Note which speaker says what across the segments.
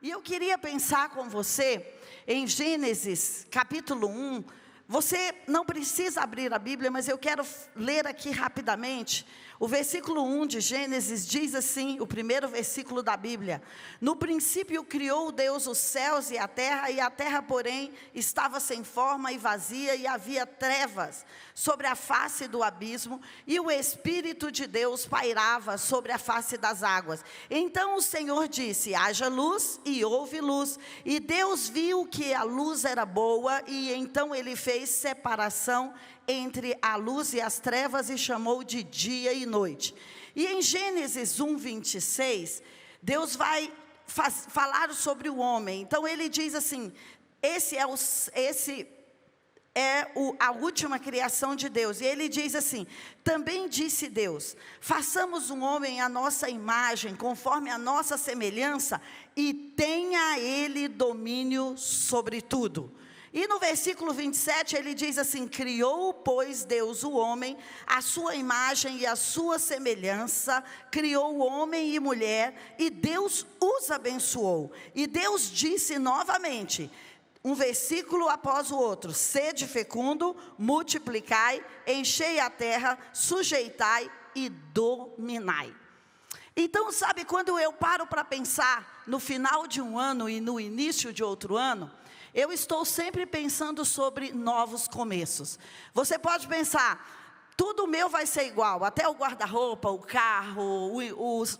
Speaker 1: E eu queria pensar com você em Gênesis capítulo 1. Você não precisa abrir a Bíblia, mas eu quero ler aqui rapidamente. O versículo 1 de Gênesis diz assim, o primeiro versículo da Bíblia: no princípio criou Deus os céus e a terra, porém, estava sem forma e vazia, e havia trevas sobre a face do abismo, e o Espírito de Deus pairava sobre a face das águas. Então o Senhor disse: haja luz, e houve luz. E Deus viu que a luz era boa, e então Ele fez separação entre a luz e as trevas, e chamou de dia e noite. E em Gênesis 1, 26, Deus vai falar sobre o homem. Então ele diz assim, a última criação de Deus. E ele diz assim: também disse Deus: façamos um homem à nossa imagem, conforme a nossa semelhança, e tenha ele domínio sobre tudo. E no versículo 27 ele diz assim: criou, pois, Deus o homem, à sua imagem e à sua semelhança, criou homem e mulher, e Deus os abençoou. E Deus disse novamente, um versículo após o outro: sede fecundo, multiplicai, enchei a terra, sujeitai e dominai. Então, sabe, quando eu paro para pensar no final de um ano e no início de outro ano, eu estou sempre pensando sobre novos começos. Você pode pensar, tudo meu vai ser igual, até o guarda-roupa, o carro,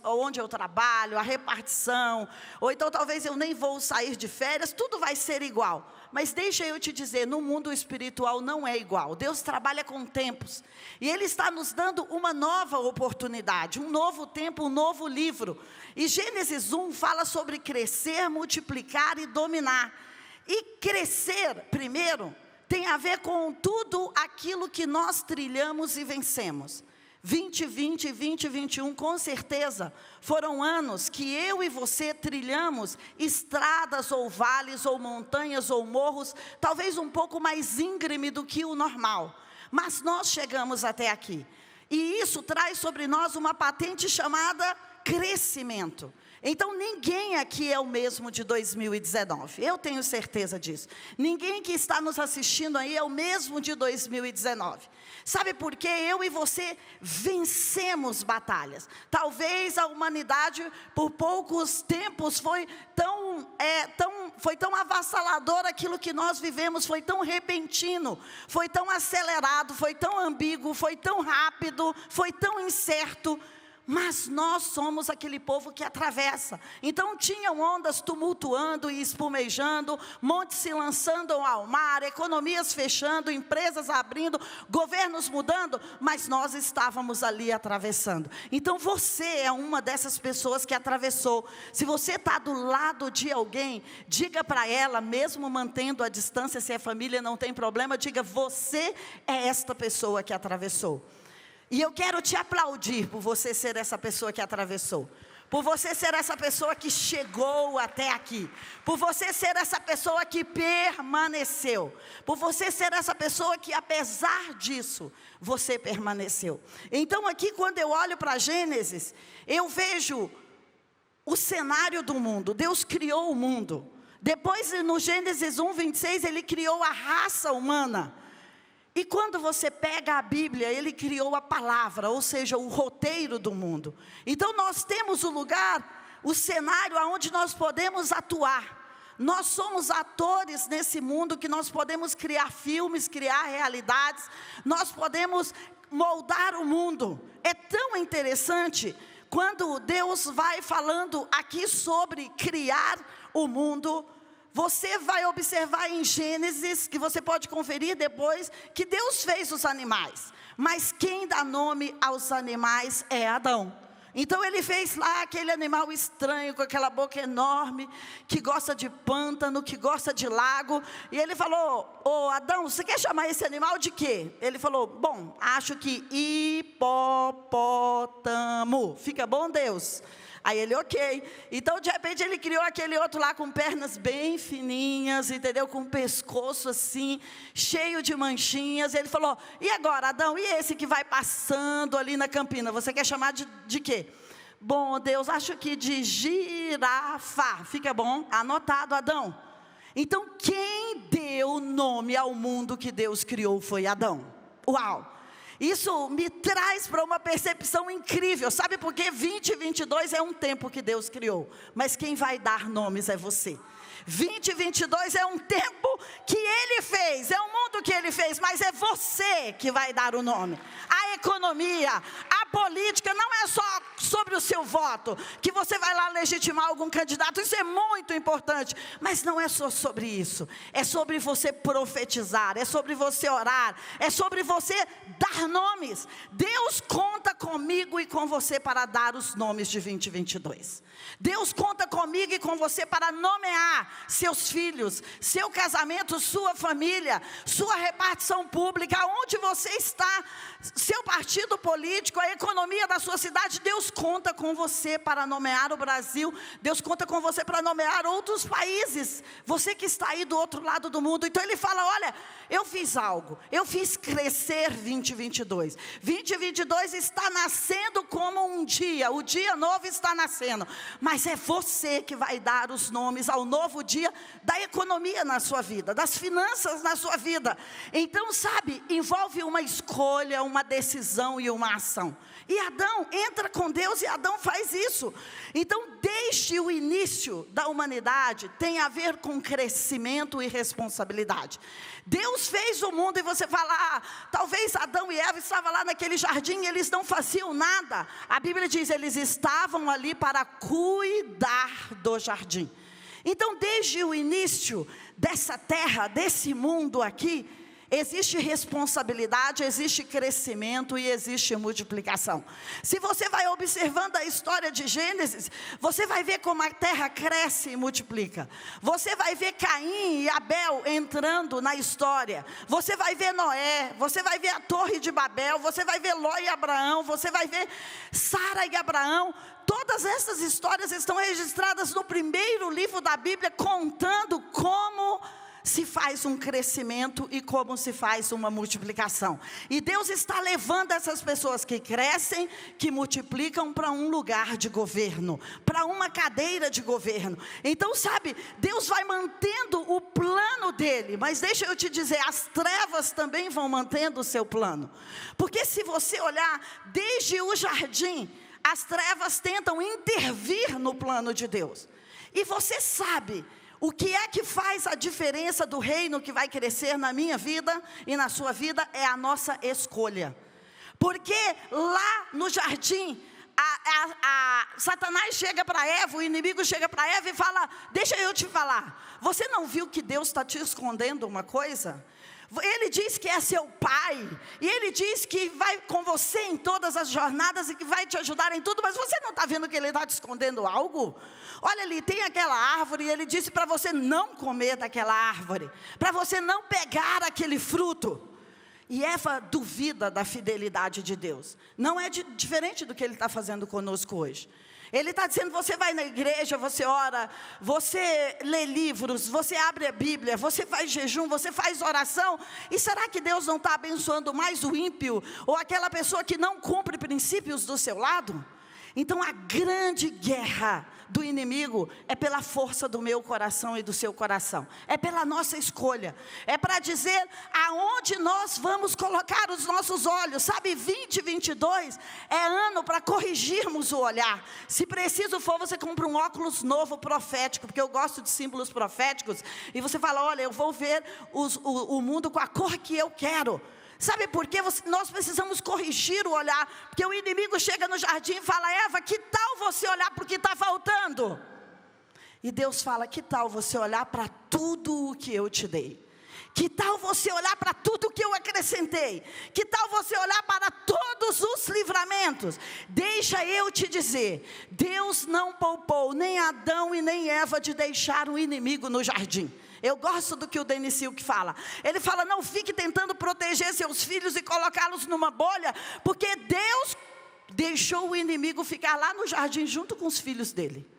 Speaker 1: onde eu trabalho, a repartição, ou então talvez eu nem vou sair de férias, tudo vai ser igual. Mas deixa eu te dizer, no mundo espiritual não é igual. Deus trabalha com tempos, e Ele está nos dando uma nova oportunidade, um novo tempo, um novo livro. E Gênesis 1 fala sobre crescer, multiplicar e dominar. E crescer, primeiro, tem a ver com tudo aquilo que nós trilhamos e vencemos. 2020 e 2021, com certeza, foram anos que eu e você trilhamos estradas ou vales ou montanhas ou morros, talvez um pouco mais íngreme do que o normal. Mas nós chegamos até aqui. E isso traz sobre nós uma patente chamada crescimento. Então ninguém aqui é o mesmo de 2019, eu tenho certeza disso. Ninguém que está nos assistindo aí é o mesmo de 2019. Sabe por quê? Eu e você vencemos batalhas. Talvez a humanidade por poucos tempos foi tão avassalador, aquilo que nós vivemos foi tão repentino, foi tão acelerado, foi tão ambíguo, foi tão rápido, foi tão incerto. Mas nós somos aquele povo que atravessa. Então tinham ondas tumultuando e espumejando, montes se lançando ao mar, economias fechando, empresas abrindo, governos mudando, mas nós estávamos ali atravessando. Então você é uma dessas pessoas que atravessou. Se você está do lado de alguém, diga para ela, mesmo mantendo a distância, se é família não tem problema, diga: você é esta pessoa que atravessou. E eu quero te aplaudir por você ser essa pessoa que atravessou, por você ser essa pessoa que chegou até aqui, por você ser essa pessoa que permaneceu, por você ser essa pessoa que, apesar disso, você permaneceu. Então aqui, quando eu olho para Gênesis, eu vejo o cenário do mundo. Deus criou o mundo. Depois, no Gênesis 1, 26, Ele criou a raça humana. E quando você pega a Bíblia, Ele criou a palavra, ou seja, o roteiro do mundo. Então nós temos o lugar, o cenário onde nós podemos atuar. Nós somos atores nesse mundo, que nós podemos criar filmes, criar realidades. Nós podemos moldar o mundo. É tão interessante quando Deus vai falando aqui sobre criar o mundo. Você vai observar em Gênesis, que você pode conferir depois, que Deus fez os animais. Mas quem dá nome aos animais é Adão. Então Ele fez lá aquele animal estranho, com aquela boca enorme, que gosta de pântano, que gosta de lago. E Ele falou: ô Adão, você quer chamar esse animal de quê? Ele falou: bom, acho que hipopótamo. Fica bom, Deus? Aí ele, ok. Então de repente ele criou aquele outro lá com pernas bem fininhas, entendeu? Com um pescoço assim, cheio de manchinhas. Ele falou: e agora, Adão, e esse que vai passando ali na campina, você quer chamar de quê? Bom, Deus, acho que de girafa. Fica bom? Anotado, Adão. Então, quem deu nome ao mundo que Deus criou foi Adão. Uau! Isso me traz para uma percepção incrível. Sabe por quê? 2022 é um tempo que Deus criou, mas quem vai dar nomes é você. 2022 é um tempo que Ele fez, é um mundo que Ele fez, mas é você que vai dar o nome. A economia, a política, não é só sobre o seu voto, que você vai lá legitimar algum candidato, isso é muito importante, mas não é só sobre isso, é sobre você profetizar, é sobre você orar, é sobre você dar nomes. Deus conta comigo e com você para dar os nomes de 2022. Deus conta comigo e com você para nomear seus filhos, seu casamento, sua família, sua repartição pública, aonde você está, seu partido político, a economia da sua cidade. Deus conta com você para nomear o Brasil, Deus conta com você para nomear outros países, você que está aí do outro lado do mundo. Então Ele fala, olha, eu fiz algo, eu fiz crescer 2022, 2022 está nascendo como um dia, o dia novo está nascendo, mas é você que vai dar os nomes ao novo dia da economia na sua vida, das finanças na sua vida. Então, sabe, envolve uma escolha, uma decisão e uma ação. E Adão entra com Deus e Adão faz isso. Então, desde o início da humanidade, tem a ver com crescimento e responsabilidade. Deus fez o mundo e você fala, talvez Adão e Eva estavam lá naquele jardim e eles não faziam nada. A Bíblia diz, eles estavam ali para cuidar do jardim. Então, desde o início dessa terra, desse mundo aqui, existe responsabilidade, existe crescimento e existe multiplicação. Se você vai observando a história de Gênesis, você vai ver como a terra cresce e multiplica. Você vai ver Caim e Abel entrando na história. Você vai ver Noé, você vai ver a Torre de Babel, você vai ver Ló e Abraão, você vai ver Sara e Abraão. Todas essas histórias estão registradas no primeiro livro da Bíblia, contando como se faz um crescimento e como se faz uma multiplicação. E Deus está levando essas pessoas que crescem, que multiplicam, para um lugar de governo, para uma cadeira de governo. Então, sabe, Deus vai mantendo o plano dele, mas deixa eu te dizer, as trevas também vão mantendo o seu plano. Porque se você olhar desde o jardim, as trevas tentam intervir no plano de Deus. E você sabe o que é que faz a diferença do reino que vai crescer na minha vida e na sua vida? É a nossa escolha. Porque lá no jardim, Satanás chega para Eva, o inimigo chega para Eva e fala, deixa eu te falar, você não viu que Deus está te escondendo uma coisa? Ele diz que é seu pai, e Ele diz que vai com você em todas as jornadas e que vai te ajudar em tudo, mas você não está vendo que Ele está te escondendo algo? Olha ali, tem aquela árvore, e Ele disse para você não comer daquela árvore, para você não pegar aquele fruto. E Eva duvida da fidelidade de Deus. Não é diferente do que Ele está fazendo conosco hoje. Ele está dizendo, você vai na igreja, você ora, você lê livros, você abre a Bíblia, você faz jejum, você faz oração. E será que Deus não está abençoando mais o ímpio, ou aquela pessoa que não cumpre princípios do seu lado? Então a grande guerra do inimigo é pela força do meu coração e do seu coração, é pela nossa escolha, é para dizer aonde nós vamos colocar os nossos olhos. Sabe, 2022 é ano para corrigirmos o olhar. Se preciso for, você compra um óculos novo profético, porque eu gosto de símbolos proféticos, e você fala, olha, eu vou ver o mundo com a cor que eu quero. Sabe por quê? Nós precisamos corrigir o olhar, porque o inimigo chega no jardim e fala, Eva, que tal você olhar para o que está faltando? E Deus fala, que tal você olhar para tudo o que eu te dei? Que tal você olhar para tudo que eu acrescentei? Que tal você olhar para todos os livramentos? Deixa eu te dizer, Deus não poupou nem Adão e nem Eva de deixar o inimigo no jardim. Eu gosto do que o Dennis Silk fala. Ele fala, não fique tentando proteger seus filhos e colocá-los numa bolha, porque Deus deixou o inimigo ficar lá no jardim junto com os filhos dele.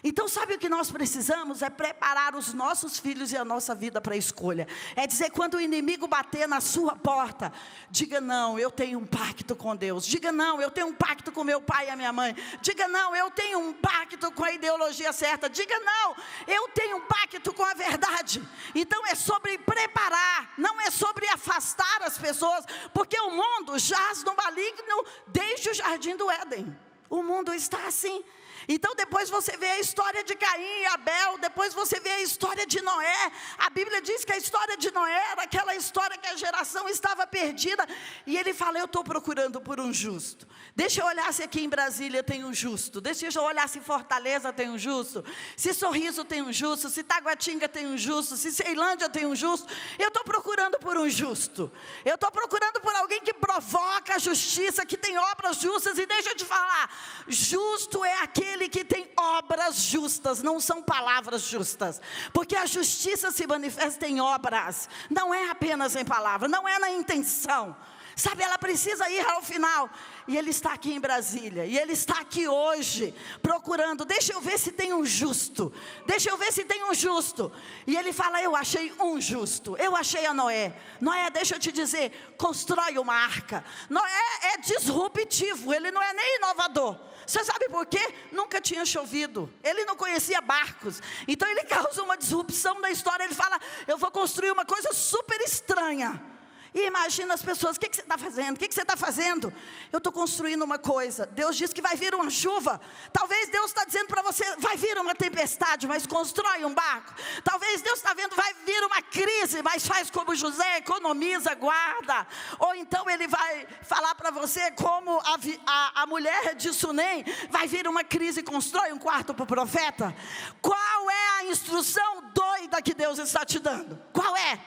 Speaker 1: Então sabe o que nós precisamos? É preparar os nossos filhos e a nossa vida para a escolha. É dizer, quando o inimigo bater na sua porta, diga não, eu tenho um pacto com Deus. Diga não, eu tenho um pacto com meu pai e a minha mãe. Diga não, eu tenho um pacto com a ideologia certa. Diga não, eu tenho um pacto com a verdade. Então é sobre preparar, não é sobre afastar as pessoas, porque o mundo jaz no maligno desde o jardim do Éden. O mundo está assim. Então depois você vê a história de Caim e Abel, depois você vê a história de Noé. A Bíblia diz que a história de Noé era aquela história que a geração estava perdida. E ele fala, eu estou procurando por um justo. Deixa eu olhar se aqui em Brasília tem um justo. Deixa eu olhar se Fortaleza tem um justo. Se Sorriso tem um justo. Se Taguatinga tem um justo. Se Ceilândia tem um justo. Eu estou procurando por um justo. Eu estou procurando por alguém que provoca a justiça, que tem obras justas. E deixa eu te falar, justo é aquele que tem obras justas, não são palavras justas, porque a justiça se manifesta em obras, não é apenas em palavras, não é na intenção, sabe, ela precisa ir ao final. E ele está aqui em Brasília, e ele está aqui hoje, procurando, deixa eu ver se tem um justo, deixa eu ver se tem um justo. E ele fala, eu achei um justo, eu achei a Noé. Noé, deixa eu te dizer, constrói uma arca. Noé é disruptivo, ele não é nem inovador. Você sabe por quê? Nunca tinha chovido, ele não conhecia barcos, então ele causa uma disrupção na história. Ele fala, eu vou construir uma coisa super estranha. E imagina as pessoas, o que você está fazendo? O que você está fazendo? Eu estou construindo uma coisa. Deus diz que vai vir uma chuva. Talvez Deus está dizendo para você, vai vir uma tempestade, mas constrói um barco. Talvez Deus está vendo, vai vir uma crise, mas faz como José, economiza, guarda. Ou então Ele vai falar para você, como a mulher de Sunem, vai vir uma crise, constrói um quarto para o profeta. Qual é a instrução doida que Deus está te dando? Qual é?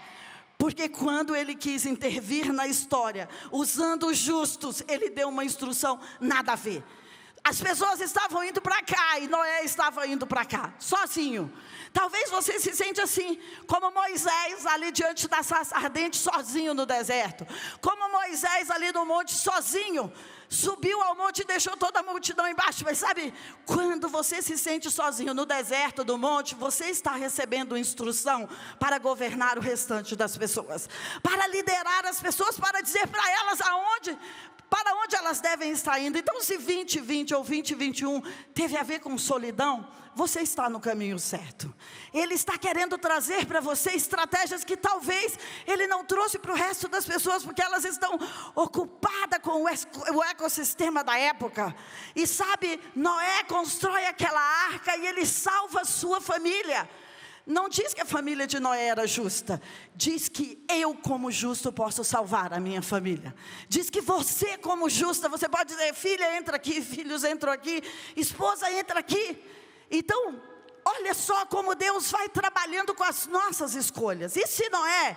Speaker 1: Porque quando Ele quis intervir na história, usando os justos, Ele deu uma instrução nada a ver. As pessoas estavam indo para cá, e Noé estava indo para cá, sozinho. Talvez você se sente assim, como Moisés ali diante da sarça ardente, sozinho no deserto. Como Moisés ali no monte, sozinho. Subiu ao monte e deixou toda a multidão embaixo. Mas sabe, quando você se sente sozinho no deserto do monte, você está recebendo instrução para governar o restante das pessoas, para liderar as pessoas, para dizer para elas para onde elas devem estar indo. Então se 2020 ou 2021 teve a ver com solidão, você está no caminho certo. Ele está querendo trazer para você estratégias que talvez Ele não trouxe para o resto das pessoas, porque elas estão ocupadas com o ecossistema da época. E sabe, Noé constrói aquela arca e ele salva a sua família. Não diz que a família de Noé era justa, diz que eu como justo posso salvar a minha família. Diz que você como justa, você pode dizer, filha entra aqui, filhos entram aqui, esposa entra aqui. Então, olha só como Deus vai trabalhando com as nossas escolhas. E se Noé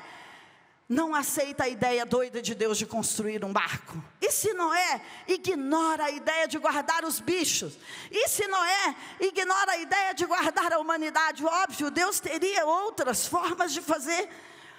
Speaker 1: não aceita a ideia doida de Deus de construir um barco? E se Noé ignora a ideia de guardar os bichos? E se Noé ignora a ideia de guardar a humanidade? Óbvio, Deus teria outras formas de fazer.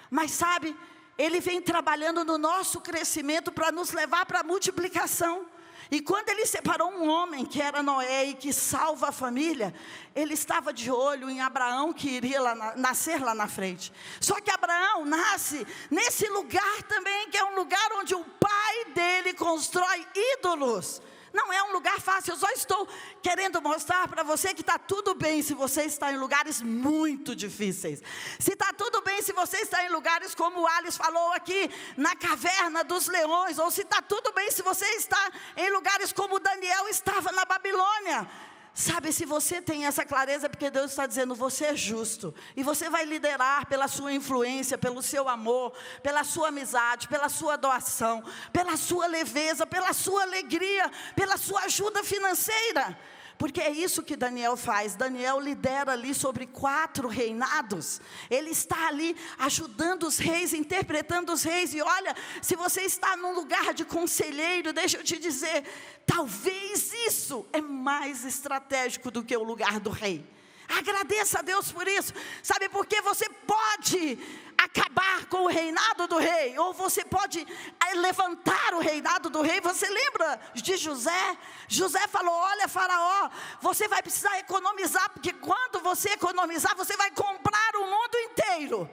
Speaker 1: Mas sabe, Ele vem trabalhando no nosso crescimento para nos levar para a multiplicação. E quando Ele separou um homem que era Noé e que salva a família, Ele estava de olho em Abraão, que iria nascer lá na frente. Só que Abraão nasce nesse lugar também, que é um lugar onde o pai dele constrói ídolos. Não é um lugar fácil. Eu só estou querendo mostrar para você que está tudo bem se você está em lugares muito difíceis. Se está tudo bem se você está em lugares como o Alice falou aqui, na caverna dos leões. Ou se está tudo bem se você está em lugares como Daniel estava na Babilônia. Sabe, se você tem essa clareza, porque Deus está dizendo, você é justo. E você vai liderar pela sua influência, pelo seu amor, pela sua amizade, pela sua doação, pela sua leveza, pela sua alegria, pela sua ajuda financeira. Porque é isso que Daniel faz. Daniel lidera ali sobre 4 reinados. Ele está ali ajudando os reis, interpretando os reis. E olha, se você está num lugar de conselheiro, deixa eu te dizer, talvez isso é mais estratégico do que o lugar do rei. Agradeça a Deus por isso. Sabe por quê? Você pode acabar com o reinado do rei, ou você pode levantar o reinado do rei. Você lembra de José? José falou: olha, Faraó, você vai precisar economizar, porque quando você economizar, você vai comprar o mundo inteiro.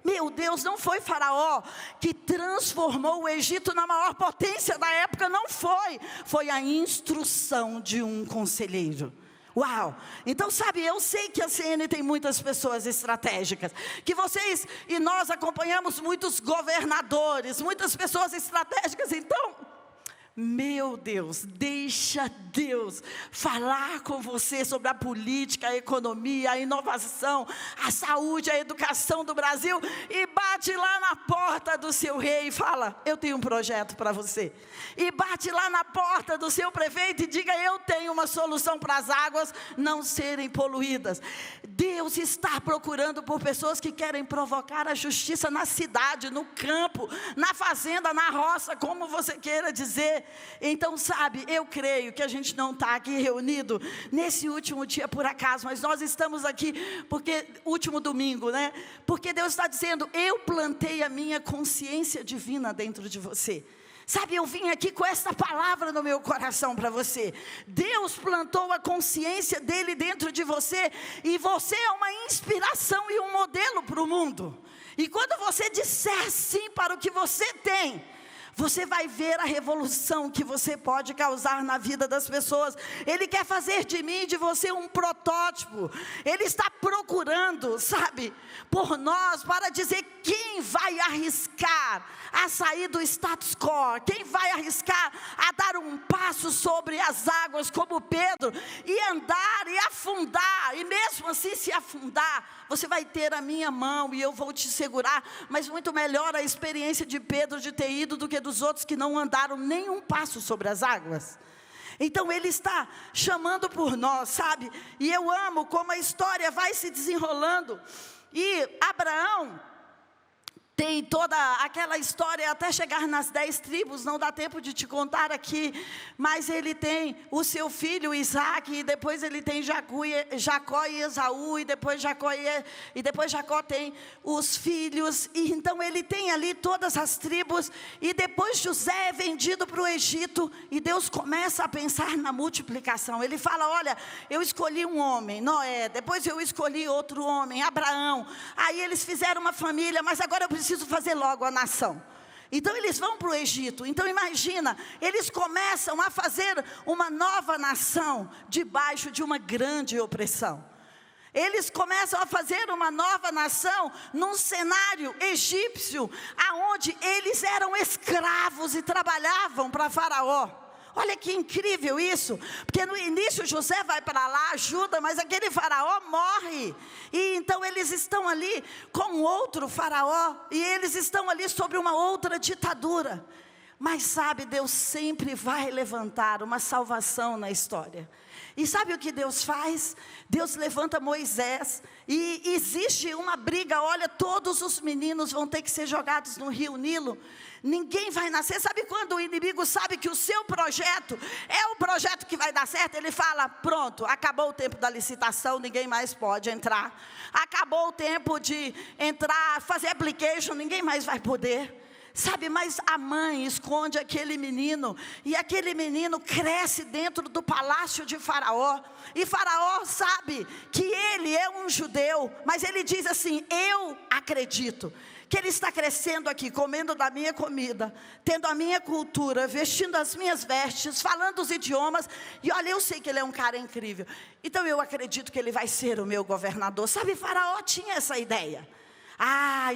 Speaker 1: Meu Deus, não foi Faraó que transformou o Egito na maior potência da época, não foi. Foi a instrução de um conselheiro. Uau! Então, sabe, eu sei que a CN tem muitas pessoas estratégicas, que vocês e nós acompanhamos muitos governadores, muitas pessoas estratégicas. Então, meu Deus, deixa Deus falar com você sobre a política, a economia, a inovação, a saúde, a educação do Brasil, e bate lá na porta do seu rei e fala: eu tenho um projeto para você. E bate lá na porta do seu prefeito e diga: eu tenho uma solução para as águas não serem poluídas. Deus está procurando por pessoas que querem provocar a justiça na cidade, no campo, na fazenda, na roça, como você queira dizer. Então, sabe, eu creio que a gente não está aqui reunido nesse último dia por acaso, mas nós estamos aqui porque, último domingo, né? Porque Deus está dizendo: eu plantei a minha consciência divina dentro de você. Sabe, eu vim aqui com esta palavra no meu coração para você. Deus plantou a consciência dele dentro de você, e você é uma inspiração e um modelo para o mundo. E quando você disser sim para o que você tem, você vai ver a revolução que você pode causar na vida das pessoas. Ele quer fazer de mim e de você um protótipo. Ele está procurando, sabe, por nós, para dizer quem vai arriscar a sair do status quo, quem vai arriscar a dar um passo sobre as águas como Pedro, e andar e afundar, e mesmo assim se afundar, você vai ter a minha mão e eu vou te segurar. Mas muito melhor a experiência de Pedro de ter ido do que dos outros que não andaram nem um passo sobre as águas. Então Ele está chamando por nós, sabe? E eu amo como a história vai se desenrolando. E Abraão tem toda aquela história até chegar nas 10 tribos, não dá tempo de te contar aqui, mas ele tem o seu filho Isaac, e depois ele tem Jacó e Esaú, e depois Jacó tem os filhos, e então ele tem ali todas as tribos, e depois José é vendido para o Egito, e Deus começa a pensar na multiplicação. Ele fala: olha, eu escolhi um homem, Noé, depois eu escolhi outro homem, Abraão, aí eles fizeram uma família, mas agora eu preciso fazer logo a nação. Então eles vão para o Egito. Então imagina, eles começam a fazer uma nova nação debaixo de uma grande opressão. Eles começam a fazer uma nova nação num cenário egípcio, aonde eles eram escravos e trabalhavam para Faraó. Olha que incrível isso, porque no início José vai para lá, ajuda, mas aquele faraó morre, e então eles estão ali com outro faraó, e eles estão ali sobre uma outra ditadura. Mas sabe, Deus sempre vai levantar uma salvação na história. E sabe o que Deus faz? Deus levanta Moisés, e existe uma briga. Olha, todos os meninos vão ter que ser jogados no rio Nilo. Ninguém vai nascer. Sabe quando o inimigo sabe que o seu projeto é o projeto que vai dar certo? Ele fala: pronto, acabou o tempo da licitação, ninguém mais pode entrar. Acabou o tempo de entrar, fazer application, ninguém mais vai poder. Sabe, mas a mãe esconde aquele menino, e aquele menino cresce dentro do palácio de Faraó, e Faraó sabe que ele é um judeu, mas ele diz assim: eu acredito que ele está crescendo aqui, comendo da minha comida, tendo a minha cultura, vestindo as minhas vestes, falando os idiomas, e olha, eu sei que ele é um cara incrível, então eu acredito que ele vai ser o meu governador. Sabe, Faraó tinha essa ideia.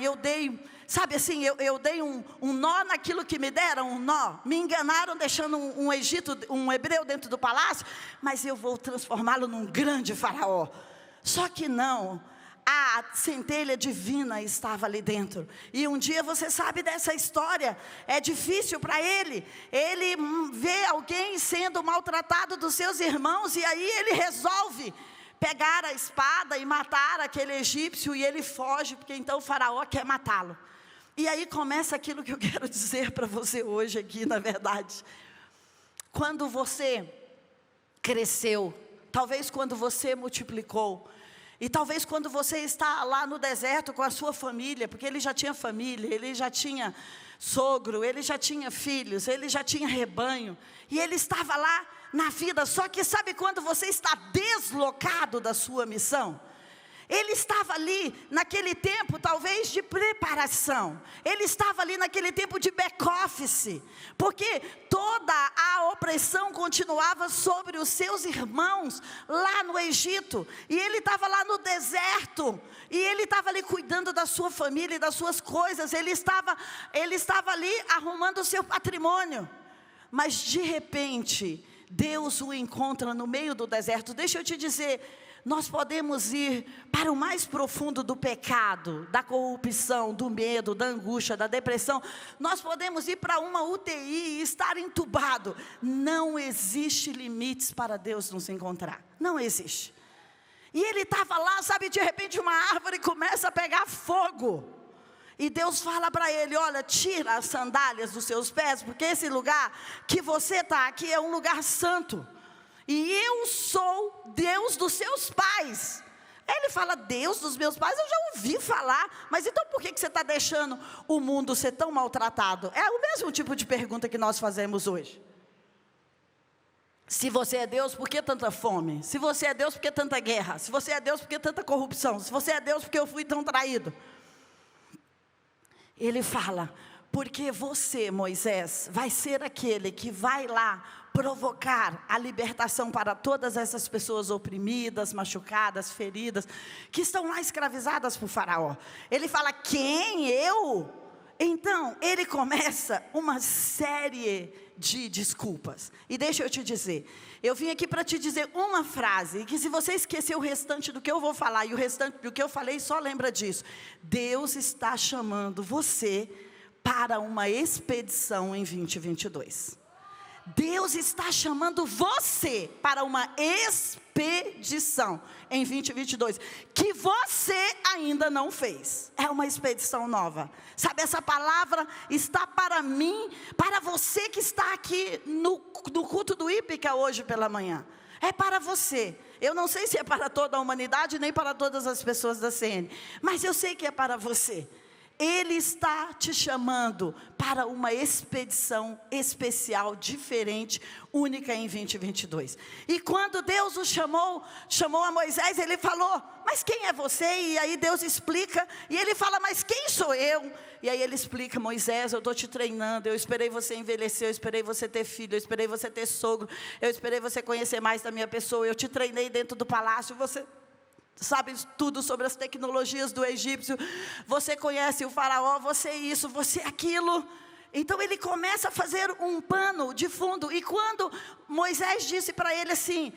Speaker 1: Eu dei, sabe assim, eu dei um nó naquilo que me deram, um nó. Me enganaram deixando um hebreu dentro do palácio, mas eu vou transformá-lo num grande faraó. Só que não, a centelha divina estava ali dentro. E um dia, você sabe dessa história, é difícil para ele. Ele vê alguém sendo maltratado dos seus irmãos, e aí ele resolve pegar a espada e matar aquele egípcio, e ele foge, porque então o faraó quer matá-lo. E aí começa aquilo que eu quero dizer para você hoje aqui, na verdade. Quando você cresceu, talvez quando você multiplicou, E talvez quando você está lá no deserto com a sua família, porque ele já tinha família, ele já tinha sogro, ele já tinha filhos, ele já tinha rebanho, e ele estava lá na vida, só que sabe quando você está deslocado da sua missão? Ele estava ali naquele tempo talvez de preparação, ele estava ali naquele tempo de back-office, porque toda a opressão continuava sobre os seus irmãos lá no Egito, e ele estava lá no deserto, e ele estava ali cuidando da sua família e das suas coisas, ele estava ali arrumando o seu patrimônio, mas de repente, Deus o encontra no meio do deserto. Deixa eu te dizer, nós podemos ir para o mais profundo do pecado, da corrupção, do medo, da angústia, da depressão. Nós podemos ir para uma UTI e estar entubado. Não existe limites para Deus nos encontrar. Não existe. E ele estava lá, sabe, de repente uma árvore começa a pegar fogo. E Deus fala para ele, olha, tira as sandálias dos seus pés, porque esse lugar que você está aqui é um lugar santo. E eu sou Deus dos seus pais. Ele fala, Deus dos meus pais, eu já ouvi falar. Mas então por que você está deixando o mundo ser tão maltratado? É o mesmo tipo de pergunta que nós fazemos hoje. Se você é Deus, por que tanta fome? Se você é Deus, por que tanta guerra? Se você é Deus, por que tanta corrupção? Se você é Deus, por que eu fui tão traído? Ele fala, porque você, Moisés, vai ser aquele que vai lá provocar a libertação para todas essas pessoas oprimidas, machucadas, feridas, que estão lá escravizadas por Faraó. Ele fala, quem? Eu? Então, ele começa uma série de desculpas. E deixa eu te dizer, eu vim aqui para te dizer uma frase, que se você esquecer o restante do que eu vou falar, e o restante do que eu falei, só lembra disso. Deus está chamando você para uma expedição em 2022. Deus está chamando você para uma expedição em 2022, que você ainda não fez. É uma expedição nova. Sabe, essa palavra está para mim, para você que está aqui no culto do Ípica hoje pela manhã. É para você. Eu não sei se é para toda a humanidade, nem para todas as pessoas da CN, mas eu sei que é para você. Ele está te chamando para uma expedição especial, diferente, única em 2022. E quando Deus o chamou a Moisés, ele falou, mas quem é você? E aí Deus explica, e ele fala, mas quem sou eu? E aí ele explica, Moisés, eu estou te treinando, eu esperei você envelhecer, eu esperei você ter filho, eu esperei você ter sogro, eu esperei você conhecer mais da minha pessoa, eu te treinei dentro do palácio, você sabe tudo sobre as tecnologias do egípcio, você conhece o faraó, você isso, você aquilo. Então ele começa a fazer um pano de fundo, e quando Moisés disse para ele assim,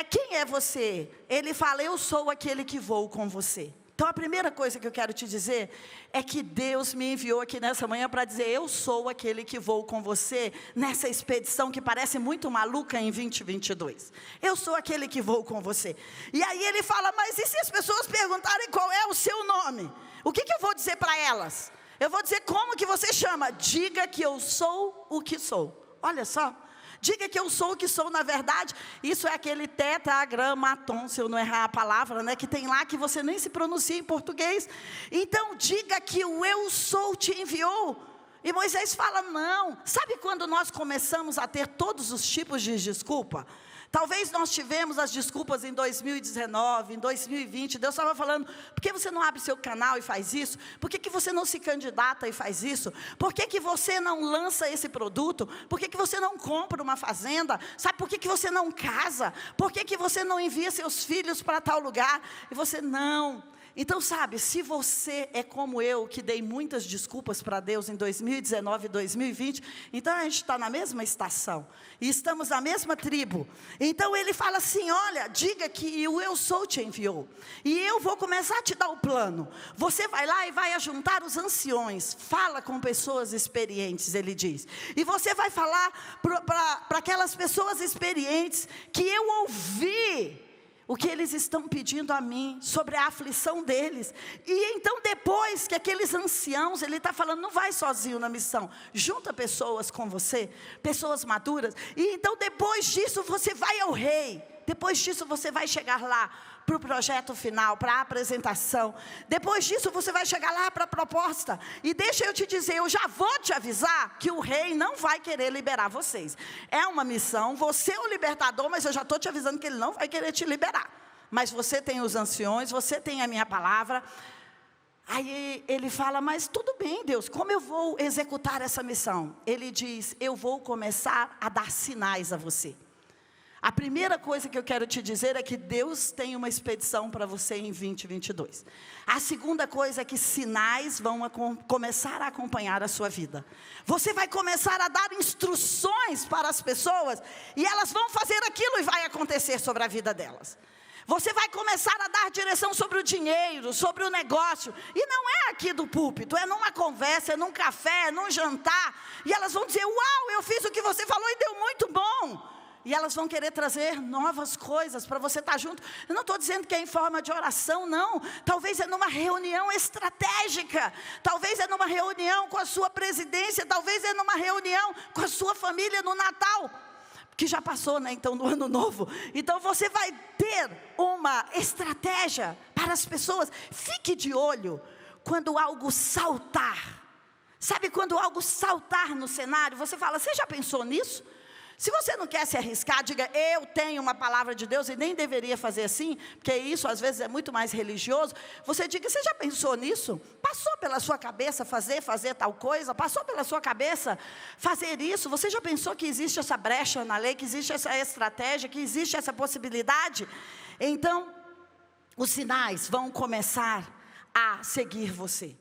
Speaker 1: quem é você? Ele fala, eu sou aquele que vou com você. Então a primeira coisa que eu quero te dizer é que Deus me enviou aqui nessa manhã para dizer, eu sou aquele que vou com você nessa expedição que parece muito maluca em 2022. Eu sou aquele que vou com você. E aí ele fala, mas e se as pessoas perguntarem qual é o seu nome? O que eu vou dizer para elas? Eu vou dizer como que você chama? Diga que eu sou o que sou. Olha só. Diga que eu sou o que sou, na verdade, isso é aquele tetragrammaton, se eu não errar a palavra, né, que tem lá, que você nem se pronuncia em português. Então, diga que o eu sou te enviou. E Moisés fala, não. Sabe quando nós começamos a ter todos os tipos de desculpa? Talvez nós tivemos as desculpas em 2019, em 2020, Deus estava falando, por que você não abre seu canal e faz isso? Por que você não se candidata e faz isso? Por que você não lança esse produto? Por que você não compra uma fazenda? Sabe por que você não casa? Por que você não envia seus filhos para tal lugar? E você não. Então sabe, se você é como eu, que dei muitas desculpas para Deus em 2019 e 2020, então a gente está na mesma estação, e estamos na mesma tribo. Então ele fala assim, olha, diga que o eu sou te enviou, e eu vou começar a te dar o plano. Você vai lá e vai ajuntar os anciões, fala com pessoas experientes, ele diz. E você vai falar para aquelas pessoas experientes que eu ouvi o que eles estão pedindo a mim, sobre a aflição deles. E então depois que aqueles anciãos, ele está falando, não vai sozinho na missão, junta pessoas com você, pessoas maduras. E então depois disso você vai ao rei, Depois disso você vai chegar lá para o projeto final, para a apresentação. Depois disso você vai chegar lá para a proposta. E deixa eu te dizer, eu já vou te avisar que o rei não vai querer liberar vocês. É uma missão, você é o libertador, mas eu já estou te avisando que ele não vai querer te liberar. Mas você tem os anciões, você tem a minha palavra. Aí ele fala, mas tudo bem, Deus, como eu vou executar essa missão? Ele diz, eu vou começar a dar sinais a você. A primeira coisa que eu quero te dizer é que Deus tem uma expedição para você em 2022. A segunda coisa é que sinais vão começar a acompanhar a sua vida. Você vai começar a dar instruções para as pessoas, e elas vão fazer aquilo e vai acontecer sobre a vida delas. Você vai começar a dar direção sobre o dinheiro, sobre o negócio. E não é aqui do púlpito, é numa conversa, é num café, é num jantar. E elas vão dizer, uau, eu fiz o que você falou e deu muito bom. E elas vão querer trazer novas coisas para você estar junto. Eu não estou dizendo que é em forma de oração, não. Talvez é numa reunião estratégica. Talvez é numa reunião com a sua presidência. Talvez é numa reunião com a sua família no Natal. Que já passou, né? Então, no ano novo. Então, você vai ter uma estratégia para as pessoas. Fique de olho quando algo saltar. Sabe quando algo saltar no cenário? Você fala, você já pensou nisso? Se você não quer se arriscar, diga, eu tenho uma palavra de Deus e nem deveria fazer assim, porque isso às vezes é muito mais religioso. Você diga, você já pensou nisso? Passou pela sua cabeça fazer tal coisa? Passou pela sua cabeça fazer isso? Você já pensou que existe essa brecha na lei, que existe essa estratégia, que existe essa possibilidade? Então, os sinais vão começar a seguir você.